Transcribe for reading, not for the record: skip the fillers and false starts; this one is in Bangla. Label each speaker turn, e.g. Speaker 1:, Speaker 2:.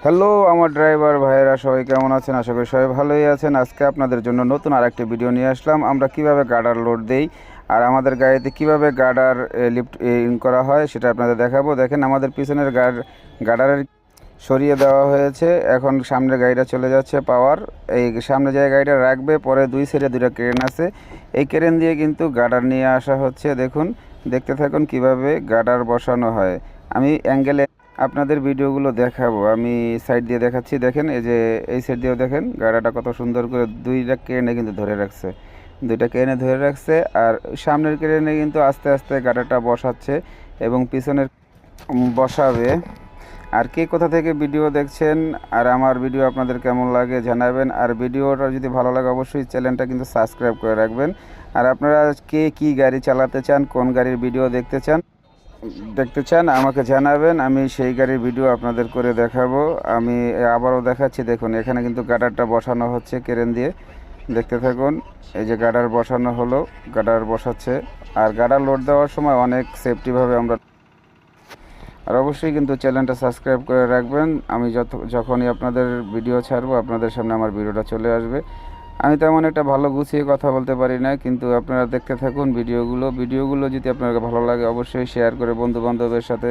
Speaker 1: হ্যালো আমার ড্রাইভার ভাইয়েরা, সবাই কেমন আছেন? আশা করি সবাই ভালোই আছেন। আজকে আপনাদের জন্য নতুন আরেকটি ভিডিও নিয়ে আসলাম। আমরা কিভাবে গার্ডার লোড দেই আর আমাদের গাড়িতে কিভাবে গার্ডার লিফট ইন করা হয় সেটা আপনাদের দেখাবো। দেখেন, আমাদের পিছনের গার্ডারের সরিয়ে দেওয়া হয়েছে। এখন সামনের গাড়িটা চলে যাচ্ছে পাওয়ার। এই সামনে যে গাড়িটা রাখবে, পরে দুই সাইডে দুটো ক্রেন আছে। এই ক্রেন দিয়ে কিন্তু গার্ডার নিয়ে আসা হচ্ছে। দেখুন, দেখতে থাকুন কিভাবে গার্ডার বসানো হয়। আমি অ্যাঙ্গেলে আপনাদের ভিডিওগুলো দেখাবো। আমি সাইড দিয়ে দেখাচ্ছি। দেখেন, এই যে এই সাইড দিয়েও দেখেন গাড়াটা কত সুন্দর করে দুইটা ক্রেনে কিন্তু ধরে রাখছে, দুইটা ক্রেনে ধরে রাখছে। আর সামনের ক্রেনে কিন্তু আস্তে আস্তে গাড়াটা বসাচ্ছে এবং পিছনের বসাবে। আর কে কোথা থেকে ভিডিও দেখছেন আর আমার ভিডিও আপনাদের কেমন লাগে জানাবেন। আর ভিডিওটা যদি ভালো লাগে অবশ্যই চ্যানেলটা কিন্তু সাবস্ক্রাইব করে রাখবেন। আর আপনারা কে কী গাড়ি চালাতে চান, কোন গাড়ির ভিডিও দেখতে চান আমাকে জানাবেন। আমি সেই গাড়ির ভিডিও আপনাদের করে দেখাবো। আমি আবারও দেখাচ্ছি। দেখুন, এখানে কিন্তু গার্ডারটা বসানো হচ্ছে ক্রেন দিয়ে। দেখতে থাকুন। এই যে গার্ডার বসানো হলো, গার্ডার বসাচ্ছে। আর গার্ডার লোড দেওয়ার সময় অনেক সেফটিভাবে আমরা। আর অবশ্যই কিন্তু চ্যানেলটা সাবস্ক্রাইব করে রাখবেন। আমি যখনই আপনাদের ভিডিও ছাড়বো আপনাদের সামনে আমার ভিডিওটা চলে আসবে। আমি তেমন একটা ভালো গুছিয়ে কথা বলতে পারি না, কিন্তু আপনারা দেখতে থাকুন ভিডিওগুলো যদি আপনাদের ভালো লাগে অবশ্যই শেয়ার করে বন্ধু বান্ধবের সাথে